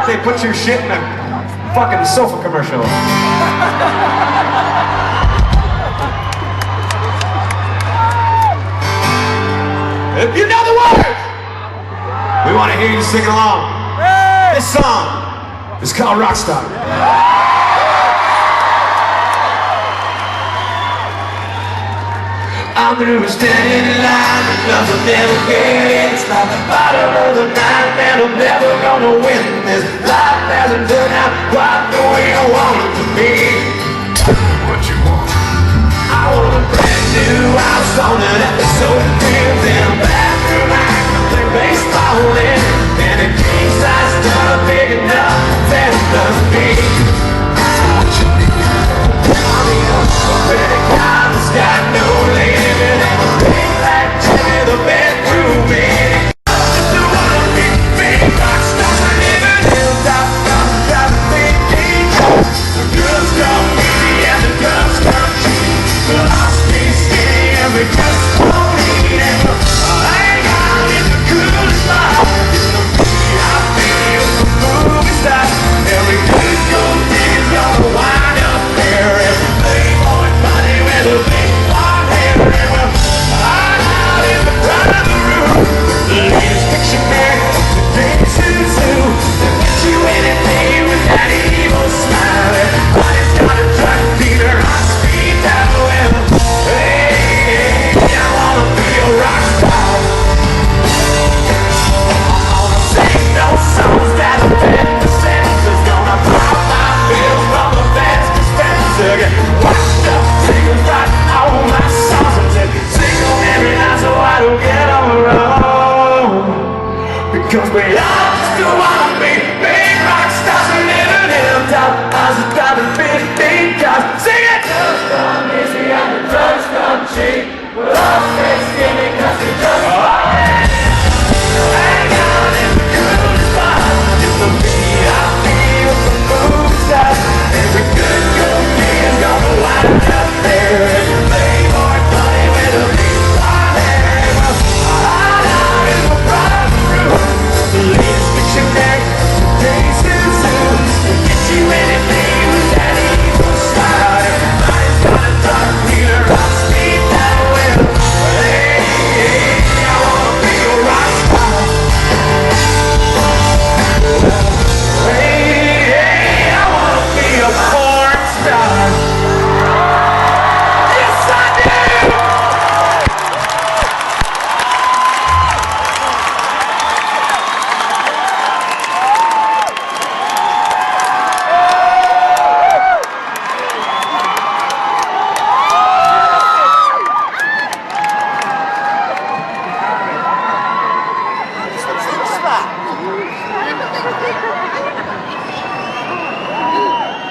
thought they put your shit in a fucking sofa commercial. If you know the words, we want to hear you sing along. This song is called Rockstar. I'm through standing in line, but nothing ever gets. It's like the bottom of the ninth, and I'm never gonna win this. Life hasn't turned out quite the way I want it to be. What you want? I want a brand new house on an episode of Fields in a bathroom I can play baseball in, and a king-size tub big enough that it doesn't need. What you need? I need a pretty guy that's got no limit and a big black Jimmy the bedroom in. Just to wanna be big rock stars and live in hilltop, got a big king. The girls come easy and the girls come cheap, but I'll stay skinny every just won't eat. And I ain't out in the coolest spot in the VIP of the movie star. Every good gold digger's gonna wind up there. Every playboy bunny with a big blonde hair. And we'll hide out in the front of the room. The latest picture there, today's who's who. They'll get you anything with that evil smile. Everybody's got a drug dealer on speed dial. Hey, I wanna be a rock star. I wanna sing those songs that offend the senses. Gonna pop my bills from the feds dispenser. Get washed up singers right all my songs and sing them every night so I don't get on the road. Because we all just wanna be big rock stars and live in hilltop houses driving big cars. Sing it! Drugs come easy and the drugs come cheap, but I'll stay skinny 'cause we just hang out in the coolest spot in the VIP of the movie stars. Every good gold digger's gonna wind up there. Every playboy bunny with a big blonde hair. And we'll hide out in the private room. The latest picture there, today's who's who. We'll get you anything with that evil smile. Everybody's got a drug dealer on speed dial. Hey, I wanna be a rock star. Hey, I wanna be a porn star. Yes, I do!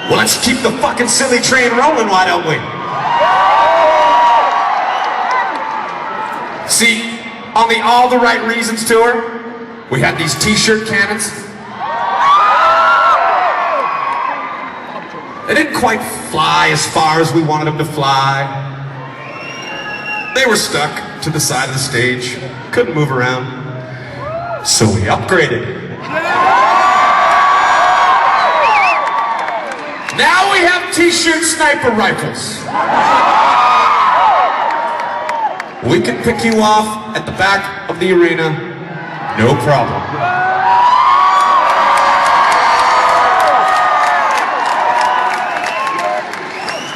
Well, let's keep the fucking silly train rolling, why don't we? See, on the All the Right Reasons tour, we had these t-shirt cannons. They didn't quite fly as far as we wanted them to fly. They were stuck to the side of the stage, couldn't move around. So we upgraded. Now we have t-shirt sniper rifles. We can pick you off at the back of the arena, no problem.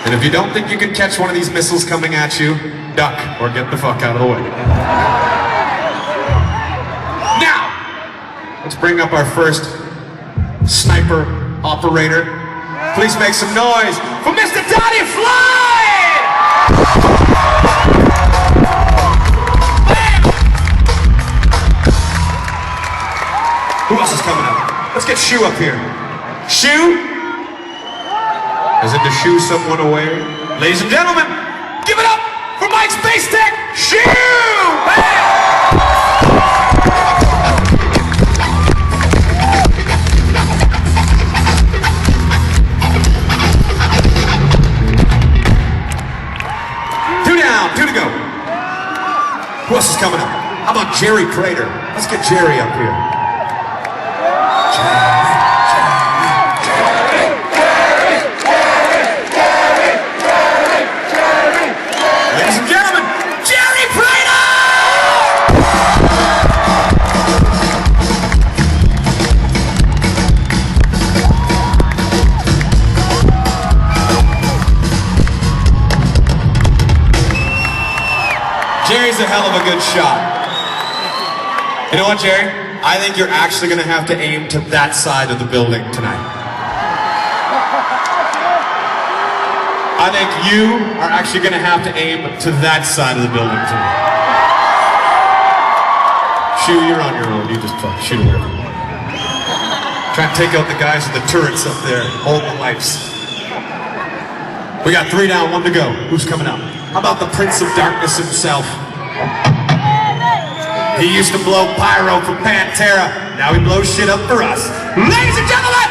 And if you don't think you can catch one of these missiles coming at you, duck or get the fuck out of the way. Now, let's bring up our first sniper operator. Please make some noise for Mr. Donnie Floyd! Who else is coming up? Let's get Shoe up here. Shoe? As in to shoo someone away. Ladies and gentlemen, give it up for Mike's Bass Tech, Shoe! Hey! Two to go. Who else is coming up? How about Jerry Prater? Let's get Jerry up here. Jerry. Jerry's a hell of a good shot. You know what, Jerry? I think you're actually gonna have to aim to that side of the building tonight. I think you are actually gonna have to aim to that side of the building tonight. Shoo, you're on your own. You just shoot wherever you want. Try and take out the guys with the turrets up there, hold the lights. We got 3 down, 1 to go. Who's coming up? How about the Prince of Darkness himself? He used to blow pyro for Pantera. Now he blows shit up for us. Ladies and gentlemen,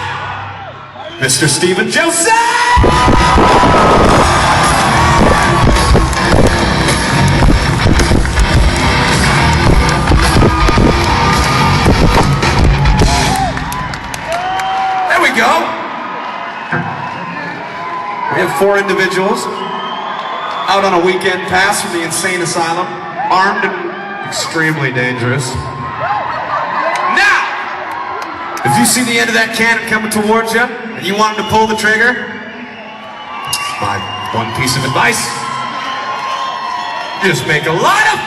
Mr. Steven Joseph! There we go. We have 4 individuals out on a weekend pass from the insane asylum, armed and extremely dangerous. Now, if you see the end of that cannon coming towards you, and you want him to pull the trigger, my one piece of advice, just make a lot of